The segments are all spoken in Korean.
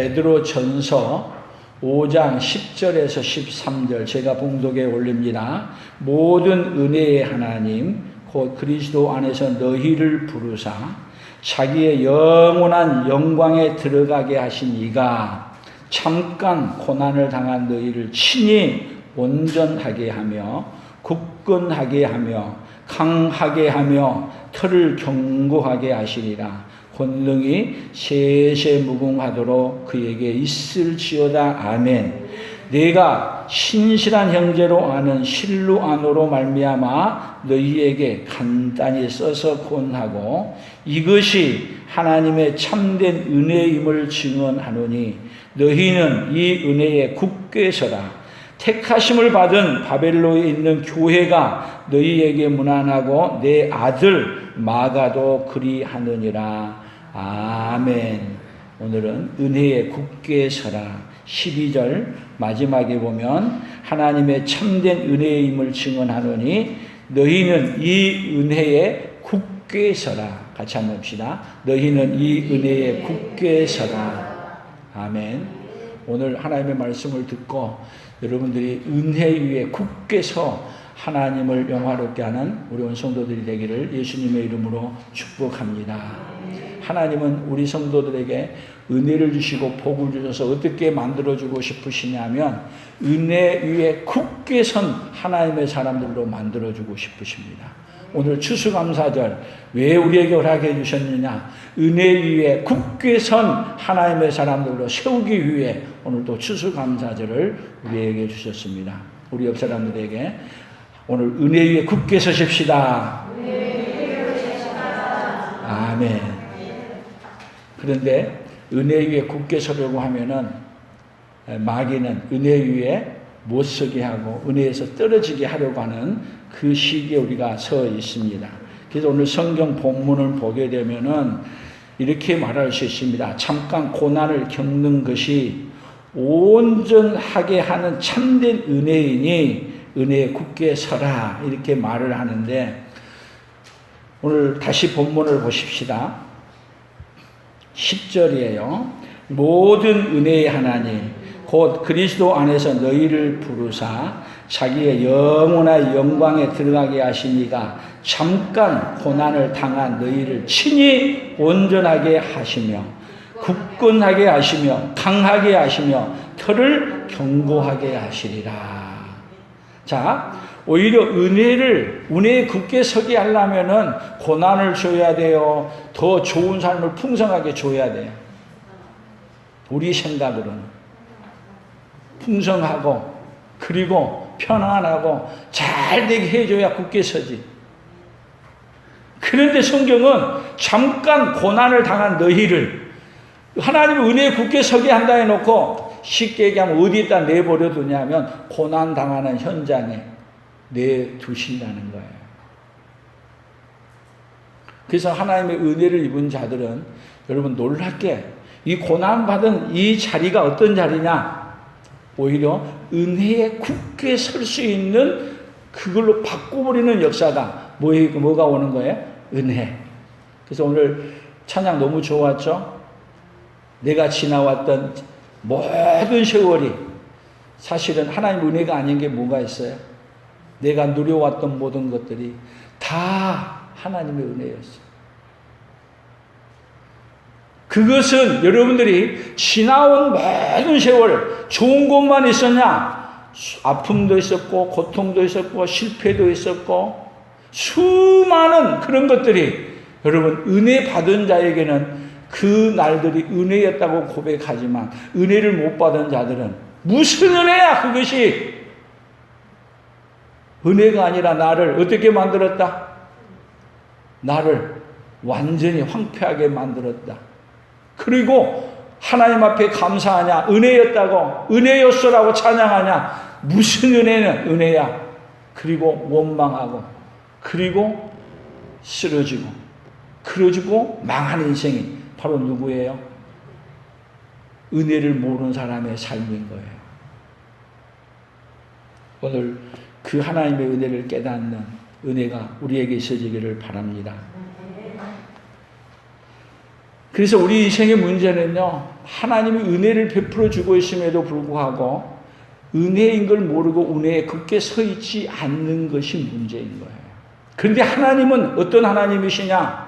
베드로 전서 5장 10절에서 13절 제가 봉독에 올립니다. 모든 은혜의 하나님 곧 그리스도 안에서 너희를 부르사 자기의 영원한 영광에 들어가게 하신 이가 잠깐 고난을 당한 너희를 친히 온전하게 하며 굳건하게 하며 강하게 하며 털을 견고하게 하시리라. 권능이 세세무궁하도록 그에게 있을지어다. 아멘. 내가 신실한 형제로 아는 실로 안으로 말미암아 너희에게 간단히 써서 권하고 이것이 하나님의 참된 은혜임을 증언하노니 너희는 이 은혜에 굳게 서라. 택하심을 받은 바벨론에 있는 교회가 너희에게 문안하고 내 아들 마가도 그리하느니라. 아멘. 오늘은 은혜에 굳게 서라. 12절 마지막에 보면 하나님의 참된 은혜임을 증언하노니 너희는 이 은혜에 굳게 서라. 같이 한번 봅시다. 너희는 이 은혜에 굳게 서라. 아멘. 오늘 하나님의 말씀을 듣고 여러분들이 은혜 위에 굳게 서 하나님을 영화롭게 하는 우리 온 성도들이 되기를 예수님의 이름으로 축복합니다. 하나님은 우리 성도들에게 은혜를 주시고 복을 주셔서 어떻게 만들어주고 싶으시냐면 은혜 위에 굳게 선 하나님의 사람들로 만들어주고 싶으십니다. 오늘 추수감사절 왜 우리에게 허락해 주셨느냐? 은혜 위에 굳게 선 하나님의 사람들로 세우기 위해 오늘도 추수감사절을 우리에게 주셨습니다. 우리 옆 사람들에게 오늘 은혜 위에 굳게 서십시다. 아멘. 그런데 은혜 위에 굳게 서려고 하면은 마귀는 은혜 위에 못 서게 하고 은혜에서 떨어지게 하려고 하는 그 시기에 우리가 서 있습니다. 그래서 오늘 성경 본문을 보게 되면은 이렇게 말할 수 있습니다. 잠깐 고난을 겪는 것이 온전하게 하는 참된 은혜이니 은혜에 굳게 서라 이렇게 말을 하는데 오늘 다시 본문을 보십시다. 10절이에요. 모든 은혜의 하나님 곧 그리스도 안에서 너희를 부르사 자기의 영원한 영광에 들어가게 하시니가 잠깐 고난을 당한 너희를 친히 온전하게 하시며 굳건하게 하시며 강하게 하시며 털을 견고하게 하시리라. 자, 오히려 은혜에 굳게 서게 하려면은 고난을 줘야 돼요. 더 좋은 삶을 풍성하게 줘야 돼요. 우리 생각으로는 풍성하고 그리고 편안하고 잘 되게 해줘야 굳게 서지. 그런데 성경은 잠깐 고난을 당한 너희를 하나님의 은혜에 굳게 서게 한다 해놓고 쉽게 얘기하면 어디에다 내버려 두냐면 고난 당하는 현장에 내두신다는 거예요. 그래서 하나님의 은혜를 입은 자들은 여러분 놀랍게 이 고난받은 이 자리가 어떤 자리냐? 오히려 은혜에 굳게 설 수 있는 그걸로 바꿔버리는 역사가 뭐가 오는 거예요? 은혜. 그래서 오늘 찬양 너무 좋았죠? 내가 지나왔던 모든 세월이 사실은 하나님 은혜가 아닌 게 뭐가 있어요? 내가 누려왔던 모든 것들이 다 하나님의 은혜였어요. 그것은 여러분들이 지나온 모든 세월 좋은 것만 있었냐? 아픔도 있었고 고통도 있었고 실패도 있었고 수많은 그런 것들이 여러분 은혜 받은 자에게는 그 날들이 은혜였다고 고백하지만 은혜를 못 받은 자들은 무슨 은혜야 그것이 은혜가 아니라 나를 어떻게 만들었다? 나를 완전히 황폐하게 만들었다. 그리고 하나님 앞에 감사하냐? 은혜였다고 은혜였어라고 찬양하냐? 무슨 은혜는 은혜야. 그리고 원망하고 그리고 쓰러지고 그러지고 망한 인생이 바로 누구예요? 은혜를 모르는 사람의 삶인 거예요. 오늘 그 하나님의 은혜를 깨닫는 은혜가 우리에게 있어지기를 바랍니다. 그래서 우리 인생의 문제는요, 하나님이 은혜를 베풀어 주고 있음에도 불구하고 은혜인 걸 모르고 은혜에 굳게 서 있지 않는 것이 문제인 거예요. 그런데 하나님은 어떤 하나님이시냐?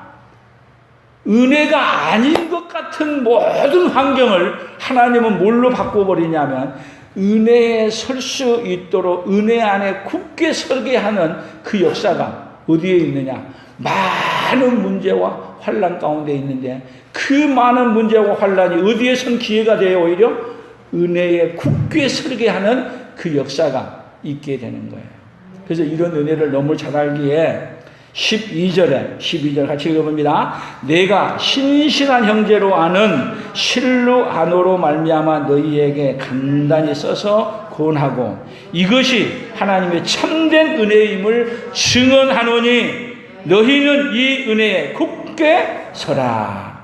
은혜가 아닌 것 같은 모든 환경을 하나님은 뭘로 바꿔버리냐면 은혜에 설 수 있도록 은혜 안에 굳게 서게 하는 그 역사가 어디에 있느냐? 많은 문제와 환난 가운데 있는데 그 많은 문제와 환난이 어디에선 기회가 돼요? 오히려 은혜에 굳게 서게 하는 그 역사가 있게 되는 거예요. 그래서 이런 은혜를 너무 잘 알기에 12절 같이 읽어봅니다. 내가 신실한 형제로 아는 실루아노로 말미암아 너희에게 간단히 써서 권하고 이것이 하나님의 참된 은혜임을 증언하노니 너희는 이 은혜에 굳게 서라.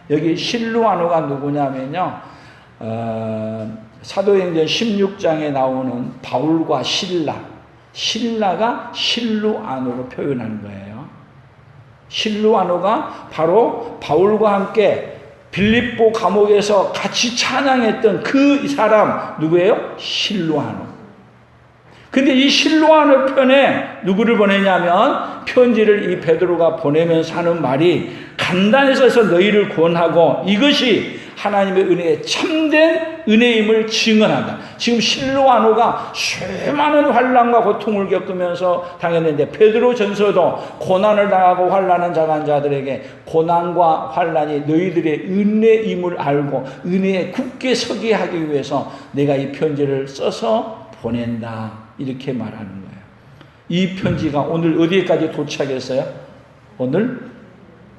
여기 실루아노가 누구냐면요, 사도행전 16장에 나오는 바울과 신라가 실루아노로 표현하는 거예요. 실루아노가 바로 바울과 함께 빌립보 감옥에서 같이 찬양했던 그 사람 누구예요? 실루아노. 근데 이 실루아노 편에 누구를 보내냐면 편지를 이 베드로가 보내면서 하는 말이 간단해서 해서 너희를 권하고 이것이 하나님의 은혜의 참된 은혜임을 증언한다. 지금 실루아노가 수많은 환난과 고통을 겪으면서 당했는데 베드로 전서도 고난을 당하고 환난을 당한 자들에게 고난과 환난이 너희들의 은혜임을 알고 은혜에 굳게 서게 하기 위해서 내가 이 편지를 써서 보낸다. 이렇게 말하는 거예요. 이 편지가 오늘 어디까지 도착했어요? 오늘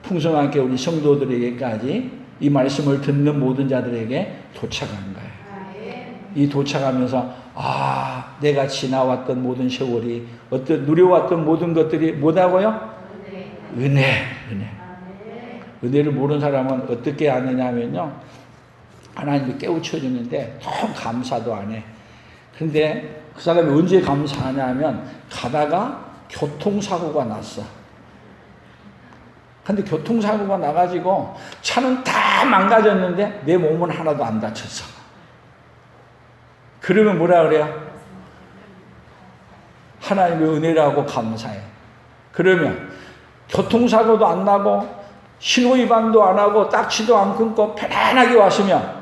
풍성하게 우리 성도들에게까지 이 말씀을 듣는 모든 자들에게 도착한 거예요. 이 도착하면서 내가 지나왔던 모든 세월이 어떤 누려왔던 모든 것들이 뭐다고요? 은혜를 모르는 사람은 어떻게 아느냐면요, 하나님이 깨우쳐 주는데 너무 감사도 안 해. 그런데 그 사람이 언제 감사하냐면 가다가 교통사고가 났어. 근데 교통사고가 나가지고 차는 다 망가졌는데 내 몸은 하나도 안 다쳤어. 그러면 뭐라 그래요? 하나님의 은혜라고 감사해. 그러면 교통사고도 안 나고 신호위반도 안 하고 딱지도 안 끊고 편안하게 왔으면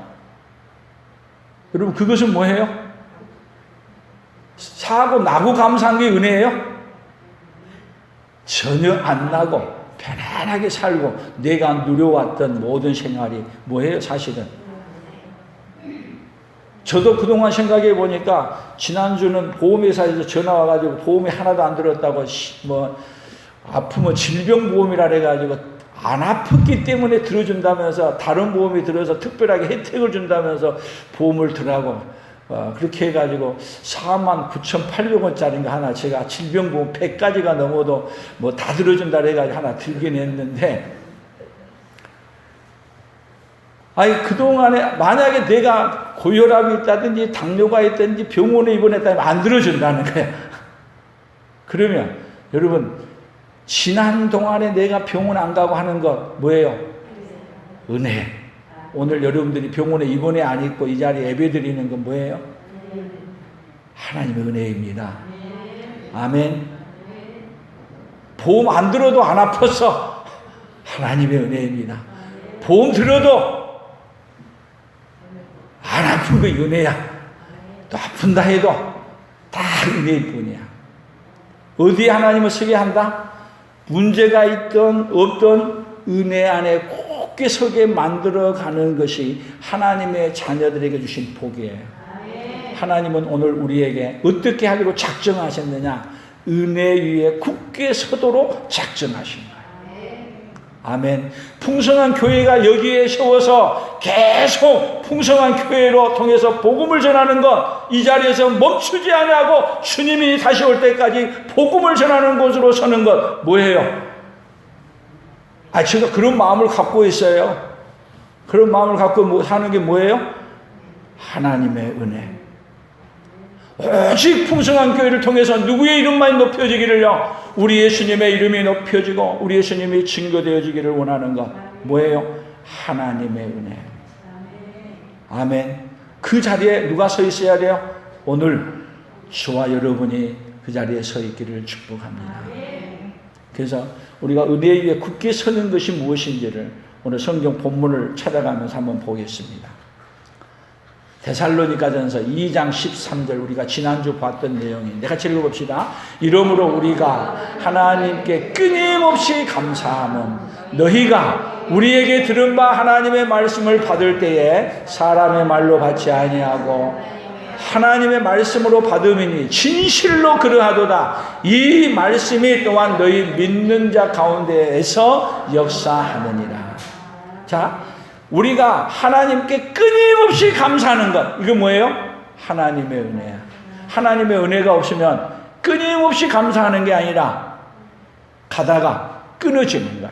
여러분 그것은 뭐예요? 사고 나고 감사한 게 은혜예요? 전혀 안 나고 편안하게 살고 내가 누려왔던 모든 생활이 뭐예요? 사실은 저도 그동안 생각해 보니까 지난주는 보험회사에서 전화 와가지고 보험이 하나도 안 들었다고 아프면 질병보험이라 해가지고 안 아팠기 때문에 들어준다면서 다른 보험이 들어서 특별하게 혜택을 준다면서 보험을 들라고 그렇게 해가지고 49,800원짜리인가 하나 제가 질병보험 100가지가 넘어도 다 들어준다 해가지고 하나 들긴 했는데 그동안에 만약에 내가 고혈압이 있다든지 당뇨가 있다든지 병원에 입원했다면 안 들어준다는 거야. 그러면 여러분 지난 동안에 내가 병원 안 가고 하는 것 뭐예요? 은혜. 오늘 여러분들이 병원에 입원해 안 있고 이 자리에 예배 드리는 건 뭐예요? 하나님의 은혜입니다. 아멘. 보험 안 들어도 안 아팠어. 하나님의 은혜입니다. 보험 들어도 안 아픈 거 은혜야. 또 아픈다 해도 다 은혜일 뿐이야. 어디에 하나님을 서게 한다? 문제가 있던 없던 은혜 안에 굳게 서게 만들어가는 것이 하나님의 자녀들에게 주신 복이에요. 하나님은 오늘 우리에게 어떻게 하기로 작정하셨느냐? 은혜 위에 굳게 서도록 작정하신 거예요. 아멘. 풍성한 교회가 여기에 세워서 계속 풍성한 교회로 통해서 복음을 전하는 것, 이 자리에서 멈추지 아니하고 주님이 다시 올 때까지 복음을 전하는 곳으로 서는 것 뭐예요? 제가 그런 마음을 갖고 있어요. 그런 마음을 갖고 사는 게 뭐예요? 하나님의 은혜. 오직 풍성한 교회를 통해서 누구의 이름만 높여지기를요, 우리 예수님의 이름이 높여지고 우리 예수님이 증거되어지기를 원하는 것 뭐예요? 하나님의 은혜. 아멘. 그 자리에 누가 서 있어야 돼요? 오늘 저와 여러분이 그 자리에 서 있기를 축복합니다. 그래서 우리가 은혜 위에 굳게 서는 것이 무엇인지를 오늘 성경 본문을 찾아가면서 한번 보겠습니다. 데살로니가전서 2장 13절, 우리가 지난주 봤던 내용인데 같이 읽어봅시다. 이러므로 우리가 하나님께 끊임없이 감사함은 너희가 우리에게 들은 바 하나님의 말씀을 받을 때에 사람의 말로 받지 아니하고 하나님의 말씀으로 받음이니 진실로 그러하도다. 이 말씀이 또한 너희 믿는 자 가운데에서 역사하느니라. 자, 우리가 하나님께 끊임없이 감사하는 것, 이거 뭐예요? 하나님의 은혜야. 하나님의 은혜가 없으면 끊임없이 감사하는 게 아니라 가다가 끊어지는 거야.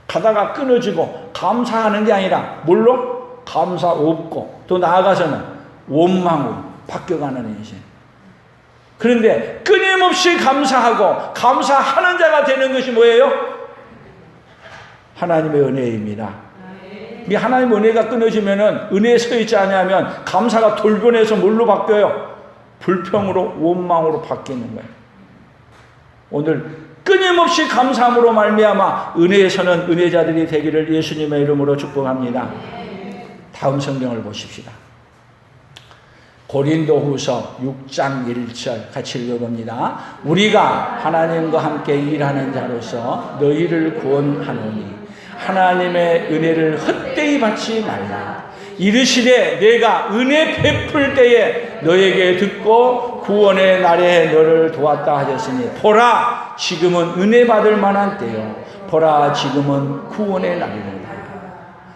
가다가 끊어지고 감사하는 게 아니라 물론 감사 없고 또 나아가서는 원망으로 바뀌어가는 인생. 그런데 끊임없이 감사하고 감사하는 자가 되는 것이 뭐예요? 하나님의 은혜입니다. 이 하나님의 은혜가 끊어지면은 은혜에 서 있지 않으면 감사가 돌변해서 뭘로 바뀌어요? 불평으로 원망으로 바뀌는 거예요. 오늘 끊임없이 감사함으로 말미암아 은혜에 서는 은혜자들이 되기를 예수님의 이름으로 축복합니다. 다음 성경을 보십시다. 고린도후서 6장 1절 같이 읽어봅니다. 우리가 하나님과 함께 일하는 자로서 너희를 구원하노니 하나님의 은혜를 헛되이 받지 말라. 이르시되 내가 은혜 베풀 때에 너에게 듣고 구원의 날에 너를 도왔다 하셨으니 보라 지금은 은혜 받을 만한 때요 보라 지금은 구원의 날이로다.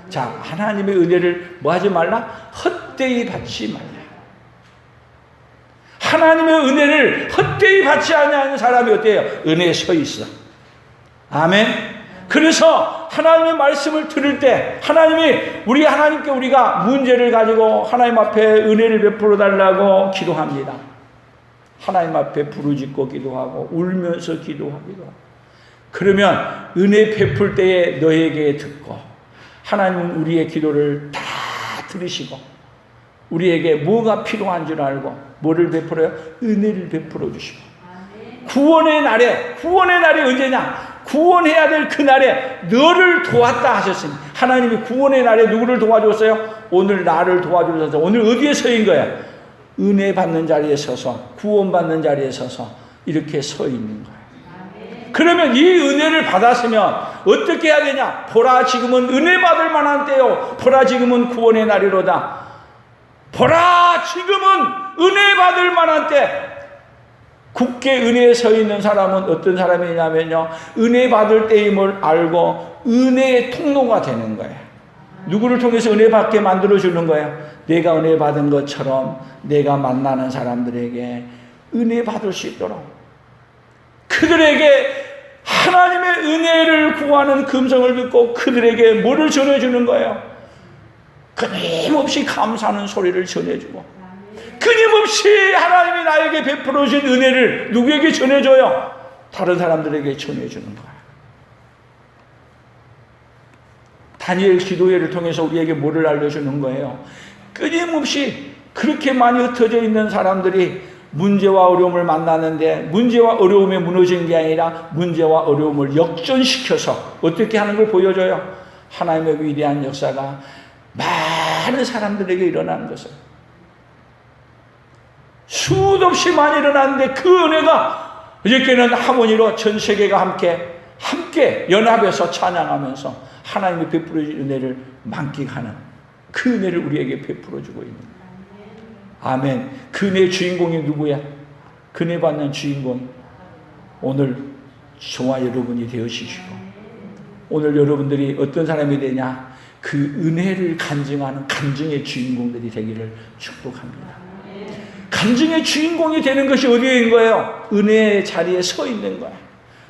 자, 하나님의 은혜를 뭐 하지 말라? 헛되이 받지 말라. 하나님의 은혜를 헛되이 받지 않는 사람이 어때요? 은혜에 서 있어. 아멘. 그래서 하나님의 말씀을 들을 때 하나님이 우리 하나님께 우리가 문제를 가지고 하나님 앞에 은혜를 베풀어 달라고 기도합니다. 하나님 앞에 부르짖고 기도하고 울면서 기도하기도 하고 그러면 은혜 베풀 때에 너에게 듣고 하나님은 우리의 기도를 다 들으시고 우리에게 뭐가 필요한 줄 알고 뭐를 베풀어요? 은혜를 베풀어 주시고 구원의 날이 언제냐? 구원해야 될 그 날에 너를 도왔다 하셨으니 하나님이 구원의 날에 누구를 도와줬어요? 오늘 나를 도와주셔서 오늘 어디에 서인 거야? 은혜 받는 자리에 서서 구원받는 자리에 서서 이렇게 서 있는 거야. 그러면 이 은혜를 받았으면 어떻게 해야 되냐? 보라 지금은 은혜 받을 만한 때요 보라 지금은 구원의 날이로다. 보라 지금은 은혜 받을 만한 때. 굳게 은혜에 서 있는 사람은 어떤 사람이냐면요 은혜 받을 때임을 알고 은혜의 통로가 되는 거예요. 누구를 통해서 은혜 받게 만들어주는 거예요? 내가 은혜 받은 것처럼 내가 만나는 사람들에게 은혜 받을 수 있도록 그들에게 하나님의 은혜를 구하는 금성을 듣고 그들에게 뭐를 전해주는 거예요? 끊임없이 감사하는 소리를 전해주고 끊임없이 하나님이 나에게 베풀어 주신 은혜를 누구에게 전해줘요? 다른 사람들에게 전해주는 거예요. 다니엘 기도회를 통해서 우리에게 뭐를 알려주는 거예요? 끊임없이 그렇게 많이 흩어져 있는 사람들이 문제와 어려움을 만나는데 문제와 어려움에 무너지는 게 아니라 문제와 어려움을 역전시켜서 어떻게 하는 걸 보여줘요? 하나님의 위대한 역사가 많은 사람들에게 일어나는 것을 수도 없이 많이 일어났는데 그 은혜가 이제께는 하모니로 전 세계가 함께 연합해서 찬양하면서 하나님의 베풀어 주신 은혜를 만끽하는 그 은혜를 우리에게 베풀어 주고 있는 거예요. 아멘. 그 은혜의 주인공이 누구야? 그 은혜 받는 주인공이 오늘 저와 여러분이 되어주시고 오늘 여러분들이 어떤 사람이 되냐? 그 은혜를 간증하는 간증의 주인공들이 되기를 축복합니다. 간증의 주인공이 되는 것이 어디에 있는 거예요? 은혜의 자리에 서 있는 거예요.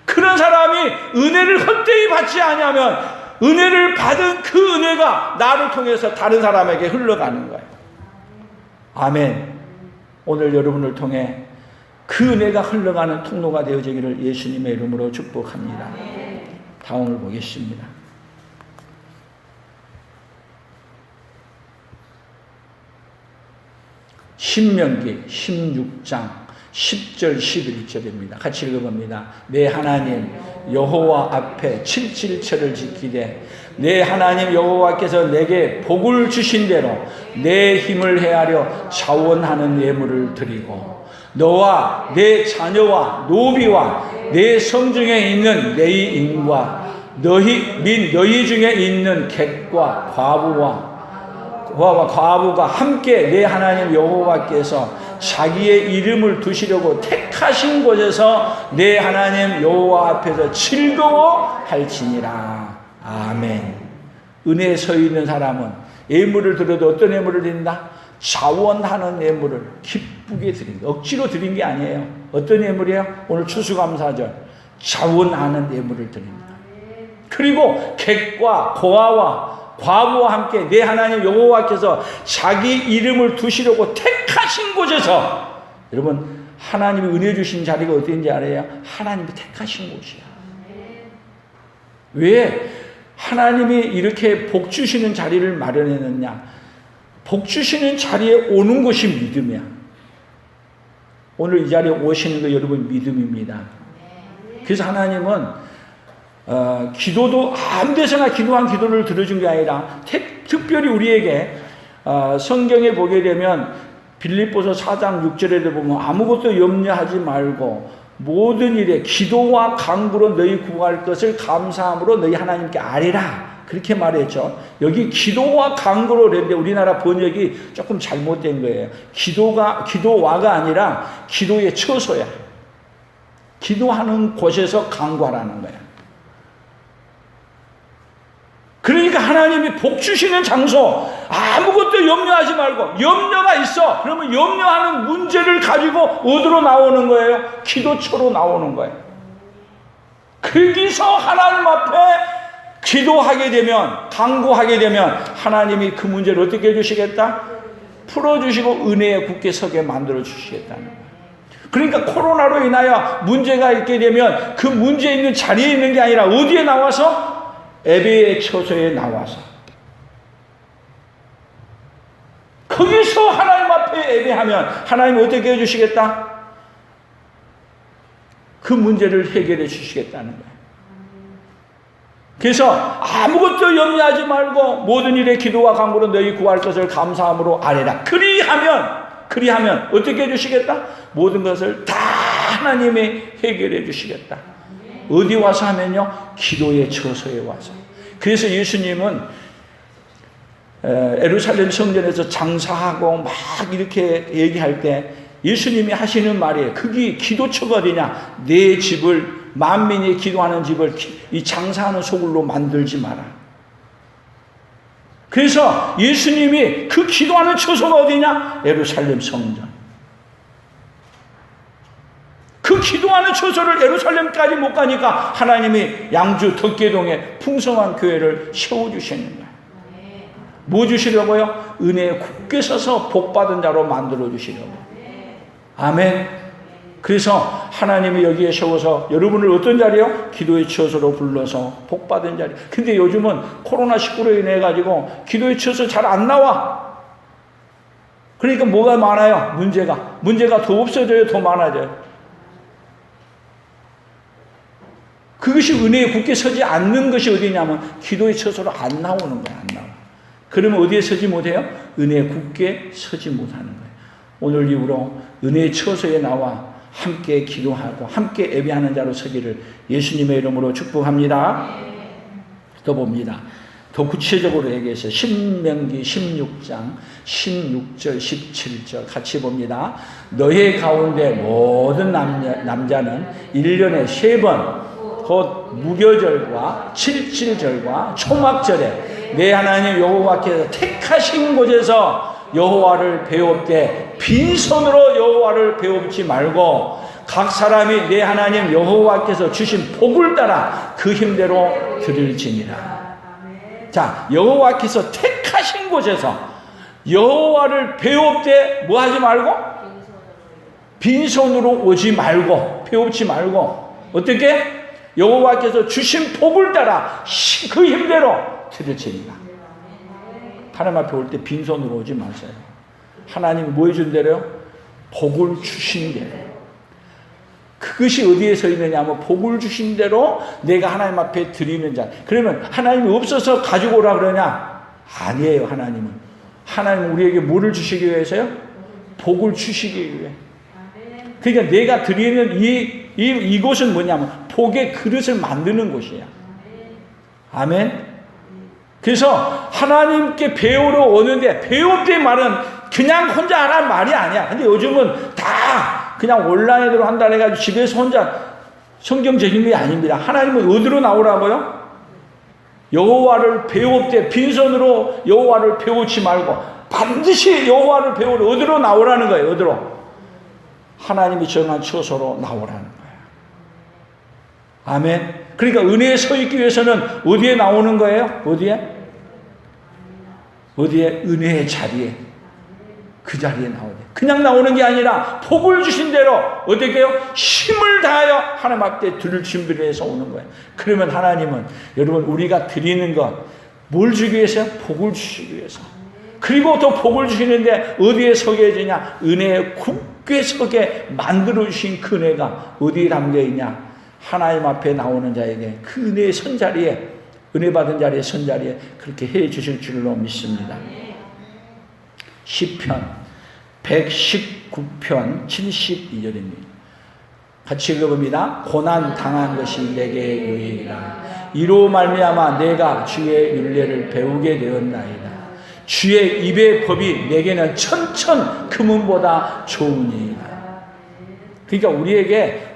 그런 사람이 은혜를 헛되이 받지 않으면 은혜를 받은 그 은혜가 나를 통해서 다른 사람에게 흘러가는 거예요. 아멘. 오늘 여러분을 통해 그 은혜가 흘러가는 통로가 되어지기를 예수님의 이름으로 축복합니다. 다음을 보겠습니다. 신명기 16장 10절 11절입니다. 같이 읽어봅니다. 내 하나님 여호와 앞에 7질처를 지키되 내 하나님 여호와께서 내게 복을 주신 대로 내 힘을 헤아려 자원하는 예물을 드리고 너와 내 자녀와 노비와 내 성중에 있는 내 인과 너희 중에 있는 객과 과부가 함께 내 하나님 여호와께서 자기의 이름을 두시려고 택하신 곳에서 내 하나님 여호와 앞에서 즐거워할지니라. 아멘. 은혜에 서 있는 사람은 예물을 드려도 어떤 예물을 드린다? 자원하는 예물을 기쁘게 드린다. 억지로 드린 게 아니에요. 어떤 예물이에요? 오늘 추수감사절 자원하는 예물을 드립니다. 그리고 객과 고아와 과부와 함께 내 하나님 여호와께서 자기 이름을 두시려고 택하신 곳에서, 여러분 하나님이 은혜 주신 자리가 어딘지 알아요? 하나님이 택하신 곳이야. 왜 하나님이 이렇게 복 주시는 자리를 마련해놨냐? 복 주시는 자리에 오는 것이 믿음이야. 오늘 이 자리에 오시는 거 여러분 믿음입니다. 그래서 하나님은 기도도 아무 데서나 기도한 기도를 들어준 게 아니라 특별히 우리에게 성경에 보게 되면 빌립보서 4장 6절에도 보면 아무것도 염려하지 말고 모든 일에 기도와 간구로 너희 구할 것을 감사함으로 너희 하나님께 아뢰라. 그렇게 말했죠. 여기 기도와 간구로 그랬는데 우리나라 번역이 조금 잘못된 거예요. 기도와가 아니라 기도의 처소야. 기도하는 곳에서 간구하라는 거야. 그러니까 하나님이 복 주시는 장소, 아무것도 염려하지 말고, 염려가 있어. 그러면 염려하는 문제를 가지고 어디로 나오는 거예요? 기도처로 나오는 거예요. 거기서 하나님 앞에 기도하게 되면, 간구하게 되면 하나님이 그 문제를 어떻게 해주시겠다? 풀어주시고 은혜에 굳게 서게 만들어 주시겠다는 거예요. 그러니까 코로나로 인하여 문제가 있게 되면 그 문제 있는 자리에 있는 게 아니라 어디에 나와서? 예배의 처소에 나와서 거기서 하나님 앞에 예배하면 하나님이 어떻게 해주시겠다? 그 문제를 해결해 주시겠다는 거예요. 그래서 아무것도 염려하지 말고 모든 일에 기도와 간구로 너희 구할 것을 감사함으로 아뢰라. 그리하면 어떻게 해주시겠다? 모든 것을 다 하나님이 해결해 주시겠다. 어디 와서 하면요? 기도의 처소에 와서. 그래서 예수님은 예루살렘 성전에서 장사하고 막 이렇게 얘기할 때 예수님이 하시는 말이에요. 그게 기도처가 어디냐? 내 집을, 만민이 기도하는 집을 이 장사하는 소굴로 만들지 마라. 그래서 예수님이 그 기도하는 처소가 어디냐? 예루살렘 성전. 그 기도하는 처소를 예루살렘까지 못 가니까 하나님이 양주 덕계동에 풍성한 교회를 세워주시는 거예요. 뭐 주시려고요? 은혜에 굳게 서서 복받은 자로 만들어 주시려고. 아멘. 그래서 하나님이 여기에 세워서 여러분을 어떤 자리요? 기도의 처소로 불러서 복받은 자리. 근데 요즘은 코로나19로 인해 가지고 기도의 처소 잘 안 나와. 그러니까 뭐가 많아요? 문제가 더 없어져요? 더 많아져요? 그것이 은혜에 굳게 서지 않는 것이 어디냐면 기도의 처소로 안 나오는 거예요. 안 나와. 그러면 어디에 서지 못해요? 은혜에 굳게 서지 못하는 거예요. 오늘 이후로 은혜의 처소에 나와 함께 기도하고 함께 예배하는 자로 서기를 예수님의 이름으로 축복합니다. 또 봅니다. 더 구체적으로 얘기해서 신명기 16장 16절 17절 같이 봅니다. 너희 가운데 모든 남자는 1년에 3번 곧 무교절과 칠칠절과 초막절에 내 하나님 여호와께서 택하신 곳에서 여호와를 배웁되 빈손으로 여호와를 배웁지 말고 각 사람이 내 하나님 여호와께서 주신 복을 따라 그 힘대로 드릴지니라. 자, 여호와께서 택하신 곳에서 여호와를 배웁되 뭐 하지 말고? 빈손으로 오지 말고, 배웁지 말고, 어떻게? 여호와께서 주신 복을 따라 그 힘대로 드릴지니라. 하나님 앞에 올 때 빈손으로 오지 마세요. 하나님이 뭐 해준 대로요? 복을 주신 대로. 그것이 어디에 서 있느냐 하면 복을 주신 대로 내가 하나님 앞에 드리는 자. 그러면 하나님이 없어서 가지고 오라 그러냐? 아니에요. 하나님은 우리에게 뭐를 주시기 위해서요? 복을 주시기 위해. 그러니까 내가 드리는 이곳은 뭐냐면 복의 그릇을 만드는 곳이야. 아멘. 그래서 하나님께 배우러 오는데, 배웁대 말은 그냥 혼자 하라는 말이 아니야. 근데 요즘은 다 그냥 온라인으로 한다 해가지고 집에서 혼자 성경 적인 게 아닙니다. 하나님은 어디로 나오라고요? 여호와를 배웁대. 빈손으로 여호와를 배우지 말고 반드시 여호와를 배우러 어디로 나오라는 거예요. 어디로? 하나님이 정한 처소로 나오라는 거예요. 아멘. 그러니까 은혜에 서 있기 위해서는 어디에 나오는 거예요? 어디에? 은혜의 자리에. 그 자리에 나오야 돼. 그냥 나오는 게 아니라 복을 주신 대로 어떻게 해요? 힘을 다하여 하나님 앞에 드릴 준비를 해서 오는 거예요. 그러면 하나님은 여러분 우리가 드리는 것 뭘 주기 위해서요? 복을 주시기 위해서. 그리고 또 복을 주시는데 어디에 서게 해주냐? 은혜에 굳게 서게 만들어 주신 그 은혜가 어디에 담겨 있냐? 하나님 앞에 나오는 자에게 그 은혜의 선자리에, 은혜 받은 자리에 선자리에 그렇게 해 주실 줄로 믿습니다. 시편 119편 72절입니다. 같이 읽어봅니다. 고난 당한 것이 내게 유익이라. 이로 말미암아 내가 주의 율례를 배우게 되었나이다. 주의 입의 법이 내게는 천천 금은보다 좋으니이다. 그러니까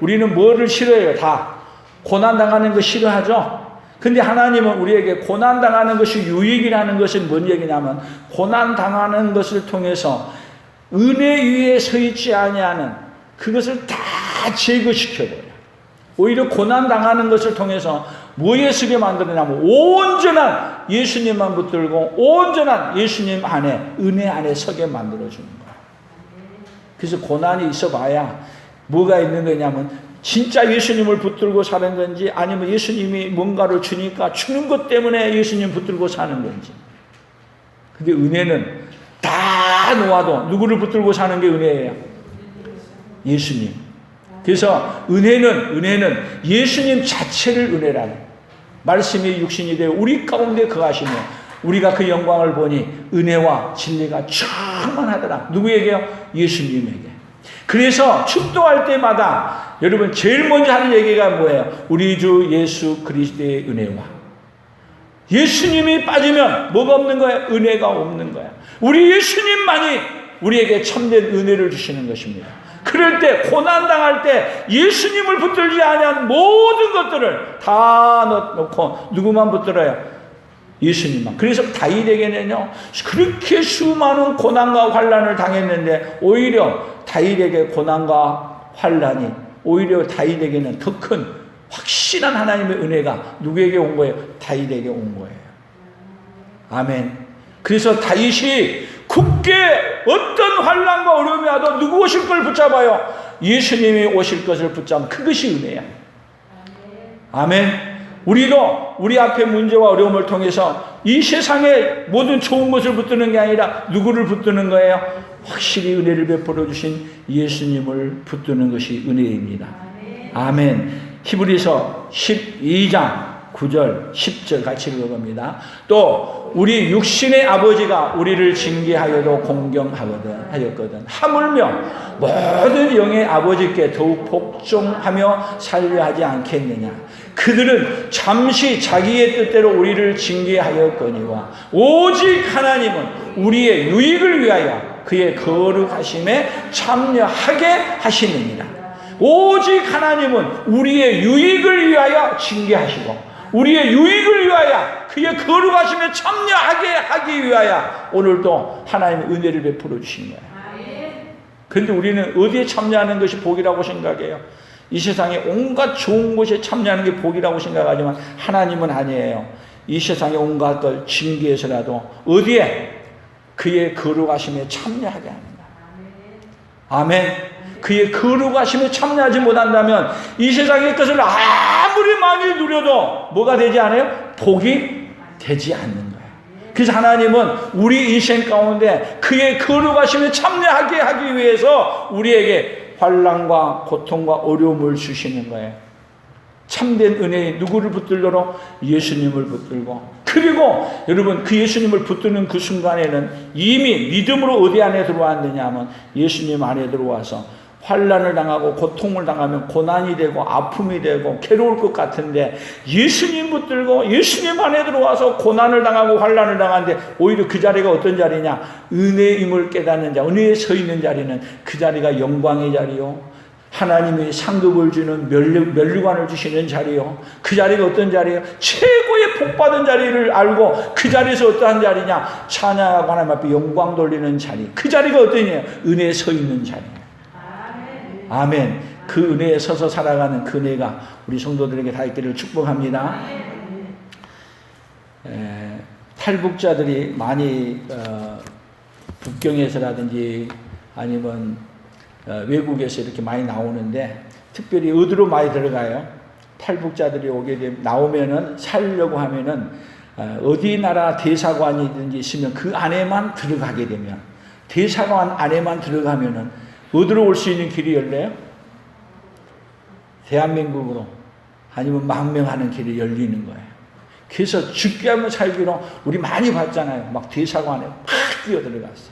우리는 뭐를 싫어해요? 다 고난 당하는 거 싫어하죠. 근데 하나님은 우리에게 고난 당하는 것이 유익이라는 것은 뭔 얘기냐면, 고난 당하는 것을 통해서 은혜 위에 서 있지 아니하는 그것을 다 제거시켜버려요. 오히려 고난 당하는 것을 통해서 뭐에 서게 만들어냐면 온전한 예수님만 붙들고 온전한 예수님 안에, 은혜 안에 서게 만들어주는 거예요. 그래서 고난이 있어 봐야 뭐가 있는 거냐면 진짜 예수님을 붙들고 사는 건지, 아니면 예수님이 뭔가를 주니까 주는 것 때문에 예수님 붙들고 사는 건지. 근데 은혜는 다 놓아도 누구를 붙들고 사는 게 은혜예요? 예수님. 그래서 은혜는 예수님 자체를 은혜라는, 말씀이 육신이 되어 우리 가운데 거하시며 우리가 그 영광을 보니 은혜와 진리가 충만하더라. 누구에게요? 예수님에게. 그래서 축도할 때마다 여러분 제일 먼저 하는 얘기가 뭐예요? 우리 주 예수 그리스도의 은혜와, 예수님이 빠지면 뭐가 없는 거예요? 은혜가 없는 거야. 우리 예수님만이 우리에게 참된 은혜를 주시는 것입니다. 그럴 때, 고난당할 때 예수님을 붙들지 아니한 모든 것들을 다 놓고 누구만 붙들어요? 예수님만. 그래서 다윗에게는요, 그렇게 수많은 고난과 환난을 당했는데 오히려 다윗에게 고난과 환난이, 오히려 다윗에게는 더 큰 확실한 하나님의 은혜가 누구에게 온 거예요? 다윗에게 온 거예요. 아멘. 그래서 다윗이 굳게 어떤 환난과 어려움이 와도 누구 오실 걸 붙잡아요? 예수님이 오실 것을 붙잡으면 그것이 은혜야. 아멘. 우리도 우리 앞에 문제와 어려움을 통해서 이 세상의 모든 좋은 것을 붙드는 게 아니라 누구를 붙드는 거예요? 확실히 은혜를 베풀어 주신 예수님을 붙드는 것이 은혜입니다. 아멘. 히브리서 12장 9절 10절 같이 읽어봅니다. 또 우리 육신의 아버지가 우리를 징계하여도 공경하였거든 하물며 모든 영의 아버지께 더욱 복종하며 살려 하지 않겠느냐. 그들은 잠시 자기의 뜻대로 우리를 징계하였거니와 오직 하나님은 우리의 유익을 위하여 그의 거룩하심에 참여하게 하시느니라. 오직 하나님은 우리의 유익을 위하여 징계하시고 우리의 유익을 위하여 그의 거룩하심에 참여하게 하기 위하여 오늘도 하나님의 은혜를 베풀어 주신 거예요. 그런데 우리는 어디에 참여하는 것이 복이라고 생각해요? 이 세상에 온갖 좋은 것에 참여하는 게 복이라고 생각하지만 하나님은 아니에요. 이 세상에 온갖 걸 징계해서라도 어디에? 그의 거룩하심에 참여하게 합니다. 아멘. 그의 거룩하심에 참여하지 못한다면 이 세상의 것을 아무리 많이 누려도 뭐가 되지 않아요? 복이 되지 않는 거예요. 그래서 하나님은 우리 인생 가운데 그의 거룩하심에 참여하게 하기 위해서 우리에게 환난과 고통과 어려움을 주시는 거예요. 참된 은혜에 누구를 붙들도록? 예수님을 붙들고, 그리고 여러분 그 예수님을 붙드는 그 순간에는 이미 믿음으로 어디 안에 들어왔느냐 하면 예수님 안에 들어와서 환난을 당하고 고통을 당하면 고난이 되고 아픔이 되고 괴로울 것 같은데, 예수님 붙들고 예수님 안에 들어와서 고난을 당하고 환난을 당하는데 오히려 그 자리가 어떤 자리냐? 은혜임을 깨닫는 자, 은혜에 서 있는 자리는 그 자리가 영광의 자리요, 하나님이 상급을 주는 면류관을 주시는 자리요, 그 자리가 어떤 자리예요? 최고의 복받은 자리를 알고 그 자리에서 어떠한 자리냐? 찬양하고 하나님 앞에 영광 돌리는 자리, 그 자리가 어떠냐? 은혜에 서 있는 자리예요. 아멘. 그 은혜에 서서 살아가는 그 은혜가 우리 성도들에게 다 있기를 축복합니다. 탈북자들이 많이 북경에서라든지 아니면 외국에서 이렇게 많이 나오는데, 특별히 어디로 많이 들어가요? 탈북자들이 오게 되면, 나오면은 살려고 하면은 어디 나라 대사관이든지 있으면 그 안에만 들어가게 되면, 대사관 안에만 들어가면은 어디로 올 수 있는 길이 열려요? 대한민국으로, 아니면 망명하는 길이 열리는 거예요. 그래서 죽게 하면 살기로 우리 많이 봤잖아요. 막 대사관에 팍 뛰어 들어갔어.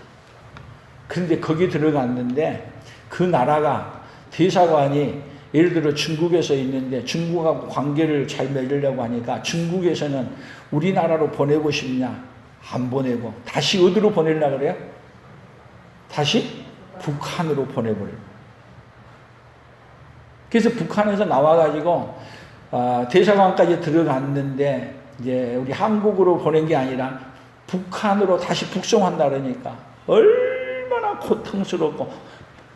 그런데 거기 들어갔는데 그 나라가, 대사관이 예를 들어 중국에서 있는데 중국하고 관계를 잘 맺으려고 하니까 중국에서는 우리나라로 보내고 싶냐? 안 보내고 다시 어디로 보내려고 그래요? 다시 북한으로 보내버려요. 그래서 북한에서 나와가지고 대사관까지 들어갔는데, 이제 우리 한국으로 보낸 게 아니라 북한으로 다시 북송한다 그러니까 얼마나 고통스럽고,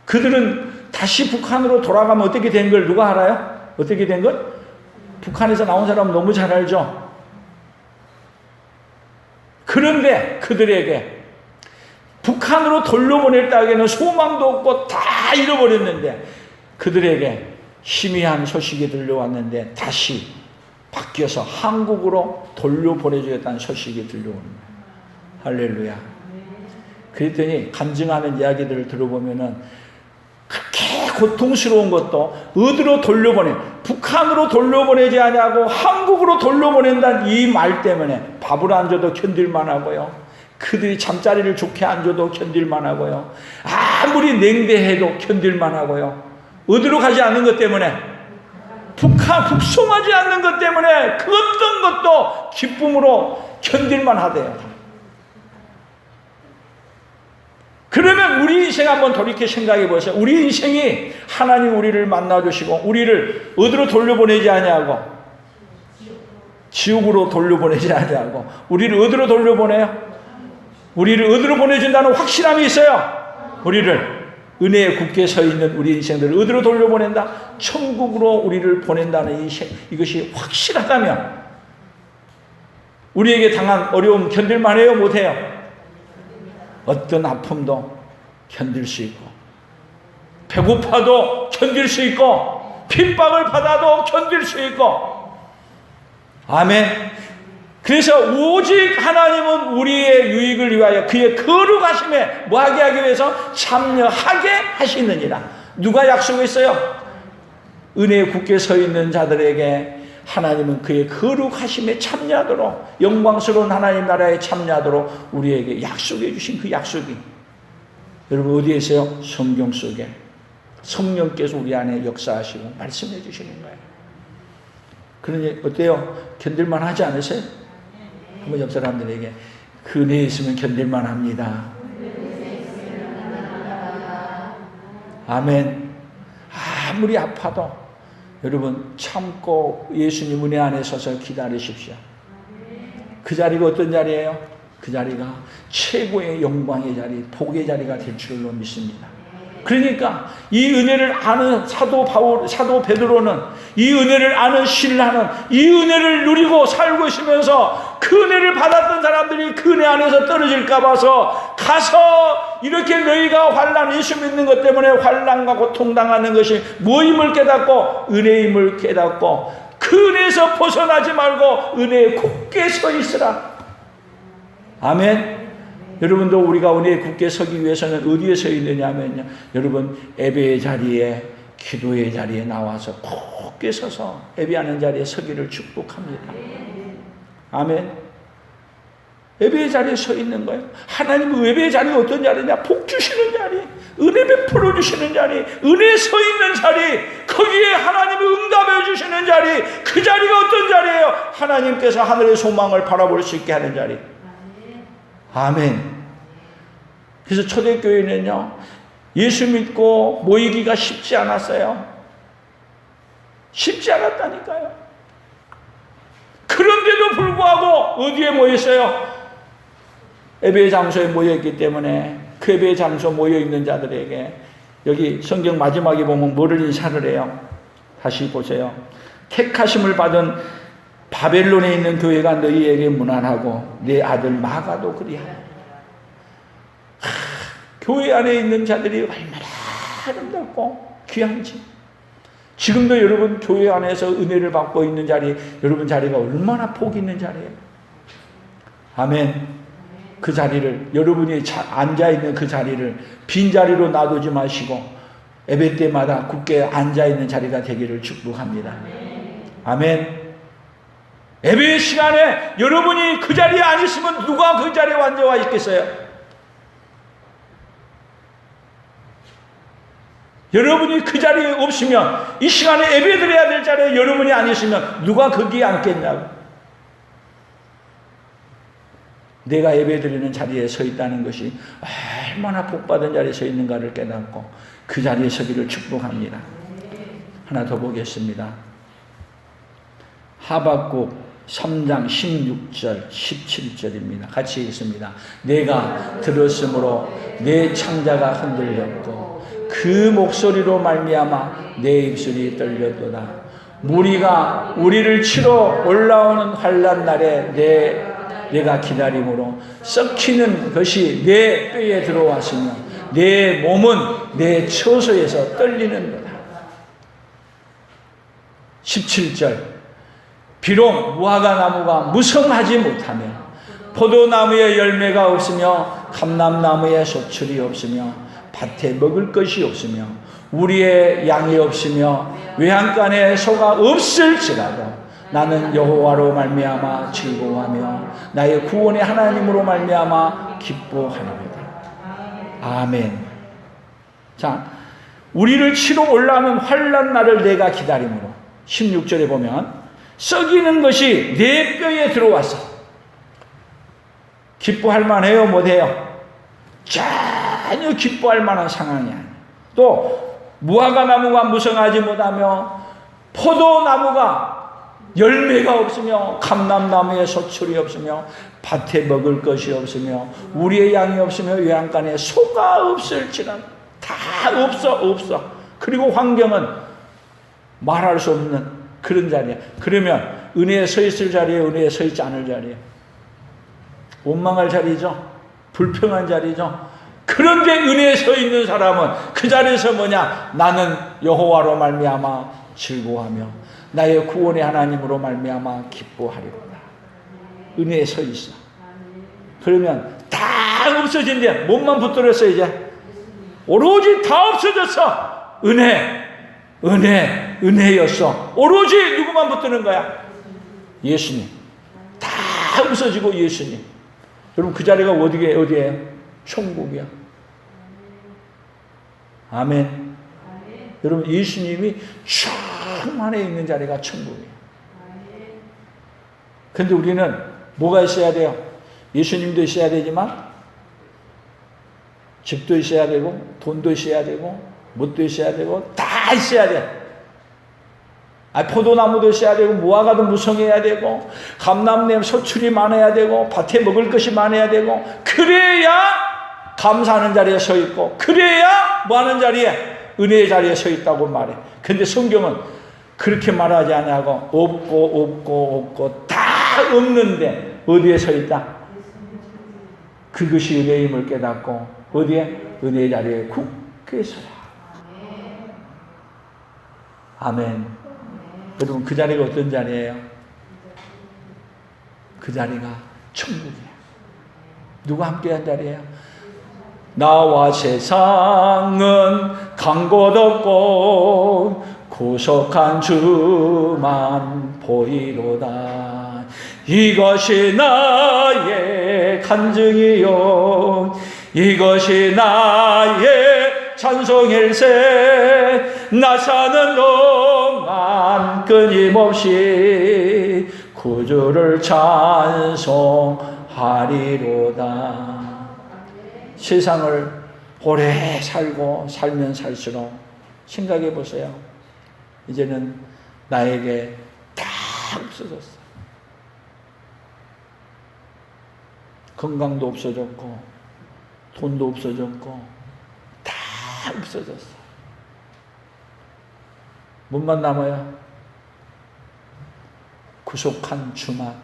그들은 다시 북한으로 돌아가면 어떻게 된 걸 누가 알아요? 어떻게 된 걸? 북한에서 나온 사람은 너무 잘 알죠. 그런데 그들에게 북한으로 돌려보냈다 하기에는 소망도 없고 다 잃어버렸는데, 그들에게 희미한 소식이 들려왔는데 다시 바뀌어서 한국으로 돌려보내주겠다는 소식이 들려오는 거예요. 할렐루야. 그랬더니 간증하는 이야기들을 들어보면은 그렇게 고통스러운 것도 어디로 돌려보내, 북한으로 돌려보내지 않냐고 한국으로 돌려보낸다는 이 말 때문에 밥을 안 줘도 견딜만 하고요, 그들이 잠자리를 좋게 안 줘도 견딜만 하고요, 아무리 냉대해도 견딜만 하고요, 어디로 가지 않는 것 때문에, 북송하지 않는 것 때문에 그 어떤 것도 기쁨으로 견딜만 하대요. 그러면 우리 인생 한번 돌이켜 생각해 보세요. 우리 인생이 하나님 우리를 만나주시고 우리를 어디로 돌려보내지 아니하고, 지옥으로 돌려보내지 아니하고, 우리를 어디로 돌려보내요? 우리를 어디로 보내준다는 확실함이 있어요. 우리를 은혜에 굳게 서 있는 우리 인생들을 어디로 돌려보낸다? 천국으로 우리를 보낸다는 이것이 확실하다면 우리에게 당한 어려움 견딜만 해요? 못해요? 어떤 아픔도 견딜 수 있고, 배고파도 견딜 수 있고, 핍박을 받아도 견딜 수 있고. 아멘. 그래서 오직 하나님은 우리의 유익을 위하여 그의 거룩하심에 뭐하게 하기 위해서? 참여하게 하시느니라. 누가 약속했어요? 은혜에 굳게 서 있는 자들에게 하나님은 그의 거룩하심에 참여하도록, 영광스러운 하나님 나라에 참여하도록 우리에게 약속해 주신 그 약속이 여러분 어디에 있어요? 성경 속에 성령께서 우리 안에 역사하시고 말씀해 주시는 거예요. 그러니 어때요? 견딜만 하지 않으세요? 한번 옆 사람들에게 그 은혜에 있으면 견딜만 합니다. 아멘. 아무리 아파도 여러분 참고 예수님 은혜 안에 서서 기다리십시오. 그 자리가 어떤 자리예요? 그 자리가 최고의 영광의 자리, 복의 자리가 될 줄로 믿습니다. 그러니까 이 은혜를 아는 사도 베드로는, 이 은혜를 아는 신라는 이 은혜를 누리고 살고 있으면서 그 은혜를 받았던 사람들이 그 은혜 안에서 떨어질까 봐서 가서 이렇게 너희가 환난, 예수 믿는 것 때문에 환난과 고통당하는 것이 뭐임을 깨닫고 은혜임을 깨닫고 그 은혜에서 벗어나지 말고 은혜에 굳게 서 있으라. 아멘. 여러분도 우리가 은혜에 굳게 서기 위해서는 어디에 서 있느냐면요, 여러분 예배의 자리에, 기도의 자리에 나와서 굳게 서서 예배하는 자리에 서기를 축복합니다. 아멘. 예배의 자리에 서 있는 거예요. 하나님 예배의 자리가 어떤 자리냐? 복 주시는 자리, 은혜 베풀어 주시는 자리, 은혜 서 있는 자리, 거기에 하나님이 응답해 주시는 자리, 그 자리가 어떤 자리예요? 하나님께서 하늘의 소망을 바라볼 수 있게 하는 자리. 아멘. 그래서 초대교회는요, 예수 믿고 모이기가 쉽지 않았어요. 쉽지 않았다니까요. 그런데도 불구하고 어디에 모였어요? 예배의 장소에 모여있기 때문에 그 예배의 장소 모여있는 자들에게 여기 성경 마지막에 보면 뭐를 인사를 해요? 다시 보세요. 택하심을 받은 바벨론에 있는 교회가 너희에게 문안하고 내 아들 마가도 그리하여. 교회 안에 있는 자들이 얼마나 아름답고 귀한지. 지금도 여러분 교회 안에서 은혜를 받고 있는 자리, 여러분 자리가 얼마나 복 있는 자리예요. 아멘. 그 자리를, 여러분이 앉아있는 그 자리를 빈자리로 놔두지 마시고 예배 때마다 굳게 앉아있는 자리가 되기를 축복합니다. 아멘. 예배 시간에 여러분이 그 자리에 안 있으면 누가 그 자리에 앉아와 있겠어요? 여러분이 그 자리에 없으면, 이 시간에 예배 드려야 될 자리에 여러분이 안 있으면 누가 거기에 앉겠냐고. 내가 예배 드리는 자리에 서 있다는 것이 얼마나 복받은 자리에 서 있는가를 깨닫고 그 자리에 서기를 축복합니다. 하나 더 보겠습니다. 하박국 3장 16절 17절입니다. 같이 읽습니다. 내가 들었으므로 내 창자가 흔들렸고 그 목소리로 말미암아 내 입술이 떨렸도다. 무리가 우리를 치러 올라오는 환난 날에 내가 기다림으로 썩히는 것이 내 뼈에 들어왔으며 내 몸은 내 처소에서 떨리는도다. 17절. 비록 무화과 나무가 무성하지 못하며 포도나무에 열매가 없으며 감람나무에 소출이 없으며 밭에 먹을 것이 없으며 우리의 양이 없으며 외양간에 소가 없을지라도 나는 여호와로 말미암아 즐거워하며 나의 구원의 하나님으로 말미암아 기뻐하리로다. 아멘. 자, 우리를 치러 올라오는 환난 날을 내가 기다림으로. 16절에 보면 썩이는 것이 내 뼈에 들어와서. 기뻐할 만해요, 못해요? 전혀 기뻐할 만한 상황이 아니에요. 또 무화과 나무가 무성하지 못하며 포도나무가 열매가 없으며 감람나무에 소출이 없으며 밭에 먹을 것이 없으며 우리의 양이 없으며 외양간에 소가 없을지라도 다 없어. 그리고 환경은 말할 수 없는 그런 자리야. 그러면 은혜에 서 있을 자리에 은혜에 서 있지 않을 자리에 원망할 자리죠. 불평한 자리죠. 그런데 은혜에 서 있는 사람은 그 자리에서 뭐냐? 나는 여호와로 말미암아 즐거워하며 나의 구원의 하나님으로 말미암아 기뻐하리로다. 은혜에 서 있어. 그러면 다 없어진대. 몸만 붙들었어. 이제 오로지 다 없어졌어. 은혜였어. 오로지 누구만 붙드는 거야? 예수님. 다 없어지고 예수님. 여러분 그 자리가 어디에? 천국이야. 아멘. 여러분 예수님이 참 안에 있는 자리가 천국이에요. 근데 우리는 뭐가 있어야 돼요? 예수님도 있어야 되지만 집도 있어야 되고 돈도 있어야 되고 뭣도 있어야 되고 다 있어야 돼. 포도나무도 있어야 되고 무화과도 무성해야 되고 감람나무 소출이 많아야 되고 밭에 먹을 것이 많아야 되고 그래야 감사하는 자리에 서 있고 그래야 뭐하는 자리에? 은혜의 자리에 서 있다고 말해. 근데 성경은 그렇게 말하지 않냐고 없고 다 없는데 어디에 서 있다? 그것이 은혜임을 깨닫고 어디에? 은혜의 자리에 굳게 서라. 아멘. 여러분 그 자리가 어떤 자리예요? 그 자리가 천국이에요. 누가 함께한 자리예요? 나와 세상은 간 곳 없고 구속한 주만 보이로다. 이것이 나의 간증이요 이것이 나의 찬송일세. 나 사는 동안 끊임없이 구주를 찬송하리로다. 세상을 오래 살면 살수록 생각해 보세요. 이제는 나에게 다 없어졌어. 건강도 없어졌고 돈도 없어졌고 다 없어졌어. 뭐만 남아요? 구속한 주만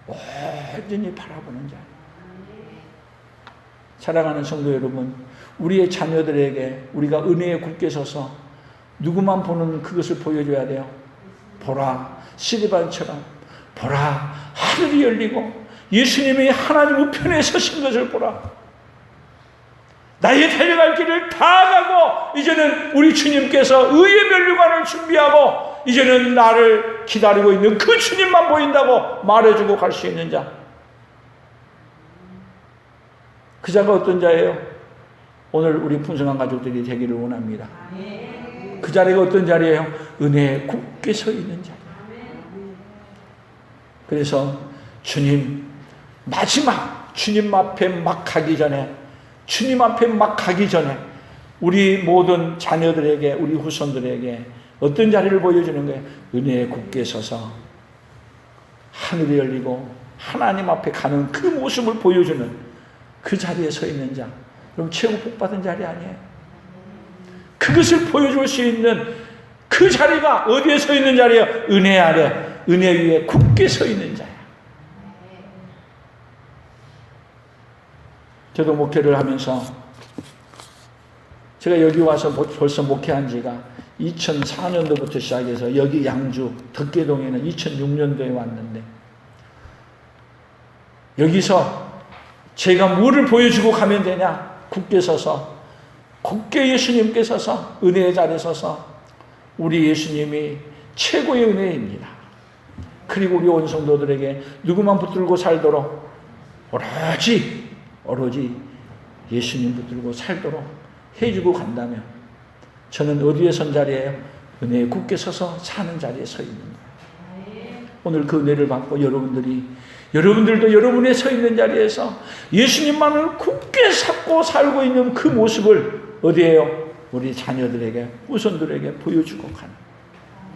온전히 바라보는 자. 사랑하는 성도 여러분, 우리의 자녀들에게 우리가 은혜에 굳게 서서 누구만 보는 그것을 보여줘야 돼요. 보라, 스데반처럼 보라, 하늘이 열리고 예수님이 하나님 우편에 서신 것을 보라. 나의 달려갈 길을 다 가고 이제는 우리 주님께서 의의 면류관을 준비하고 이제는 나를 기다리고 있는 그 주님만 보인다고 말해주고 갈 수 있는 자. 그 자가 어떤 자예요? 오늘 우리 풍성한 가족들이 되기를 원합니다. 그 자리가 어떤 자리예요? 은혜에 굳게 서 있는 자리예요. 그래서 주님 마지막 주님 앞에 막 가기 전에 우리 모든 자녀들에게 우리 후손들에게 어떤 자리를 보여주는 거예요? 은혜에 굳게 서서 하늘이 열리고 하나님 앞에 가는 그 모습을 보여주는 그 자리에 서 있는 자. 그럼 최고 복받은 자리 아니에요? 그것을 보여줄 수 있는 그 자리가 어디에 서 있는 자리예요? 은혜 아래, 은혜 위에 굳게 서 있는 자예요. 저도 목회를 하면서 제가 여기 와서 벌써 목회한 지가 2004년도부터 시작해서 여기 양주 덕계동에는 2006년도에 왔는데 여기서 제가 뭐를 보여주고 가면 되냐? 굳게 서서 굳게 예수님께 서서 은혜의 자리에 서서 우리 예수님이 최고의 은혜입니다. 그리고 우리 온 성도들에게 누구만 붙들고 살도록 오로지 예수님 붙들고 살도록 해주고 간다면 저는 어디에 선 자리예요? 은혜에 굳게 서서 사는 자리에 서 있는 거예요. 오늘 그 은혜를 받고 여러분들도 여러분의 서 있는 자리에서 예수님만을 굳게 잡고 살고 있는 그 모습을 어디에요? 우리 자녀들에게 후손들에게 보여주고 가는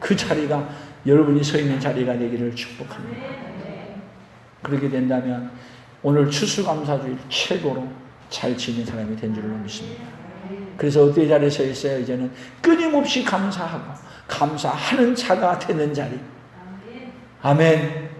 그 자리가 여러분이 서 있는 자리가 되기를 축복합니다. 그렇게 된다면 오늘 추수감사주일 최고로 잘 지닌 사람이 된 줄로 믿습니다. 그래서 어디에 자리에 서 있어요? 이제는 끊임없이 감사하고 감사하는 자가 되는 자리. 아멘.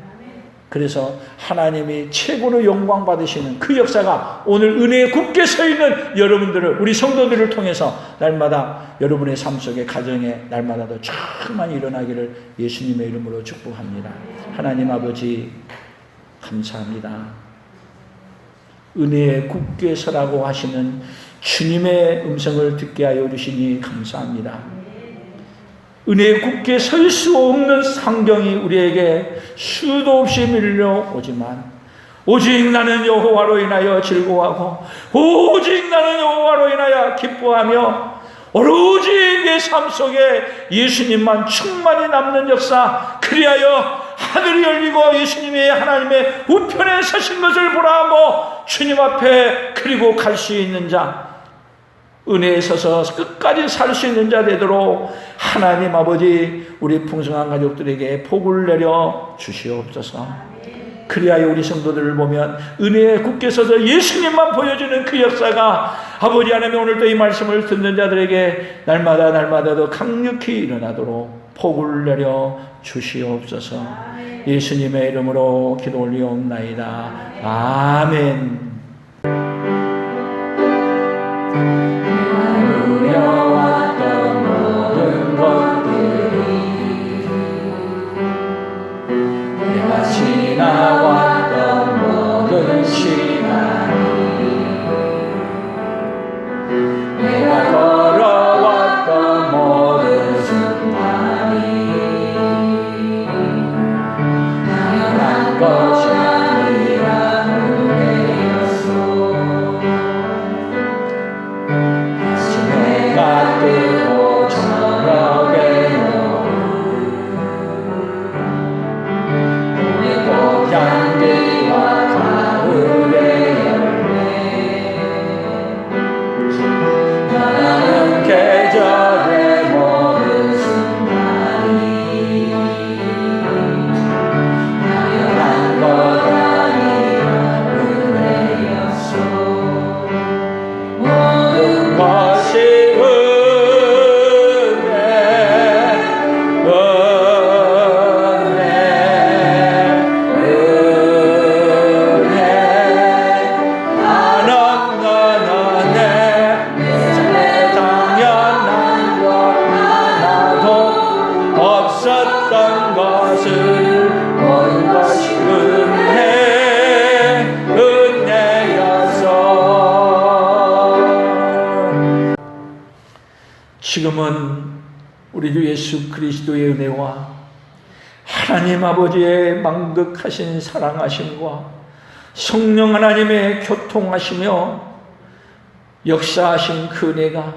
그래서 하나님이 최고로 영광 받으시는 그 역사가 오늘 은혜에 굳게 서 있는 여러분들을, 우리 성도들을 통해서 날마다 여러분의 삶 속에, 가정에 날마다 더 충만히 일어나기를 예수님의 이름으로 축복합니다. 하나님 아버지 감사합니다. 은혜에 굳게 서라고 하시는 주님의 음성을 듣게 하여 주시니 감사합니다. 은혜에 굳게 설 수 없는 상경이 우리에게 수도 없이 밀려오지만 오직 나는 여호와로 인하여 즐거워하고 오직 나는 여호와로 인하여 기뻐하며 오로지 내 삶 속에 예수님만 충만히 남는 역사, 그리하여 하늘이 열리고 예수님이 하나님의 우편에 서신 것을 보라 하고 주님 앞에 그리고 갈 수 있는 자, 은혜에 서서 끝까지 살 수 있는 자 되도록 하나님 아버지 우리 풍성한 가족들에게 복을 내려 주시옵소서. 그리하여 우리 성도들을 보면 은혜에 굳게 서서 예수님만 보여주는 그 역사가 아버지 하나님 오늘도 이 말씀을 듣는 자들에게 날마다 더 강력히 일어나도록 복을 내려 주시옵소서. 예수님의 이름으로 기도 올리옵나이다. 아멘. 누려왔던 모든 것들이 내가 지나왔던 모든 시간 지금은 우리 주 예수 그리스도의 은혜와 하나님 아버지의 만극하신 사랑하심과 성령 하나님의 교통하시며 역사하신 그 은혜가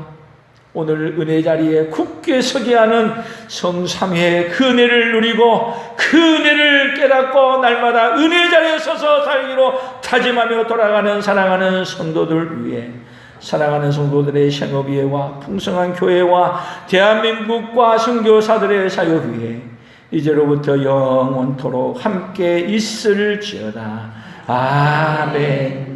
오늘 은혜 자리에 굳게 서게 하는 성삼위의 그 은혜를 누리고 그 은혜를 깨닫고 날마다 은혜 자리에 서서 살기로 다짐하며 돌아가는 사랑하는 성도들 위해, 사랑하는 성도들의 생업위회와 풍성한 교회와 대한민국과 선교사들의 사역 위해 이제로부터 영원토록 함께 있을지어다. 아멘.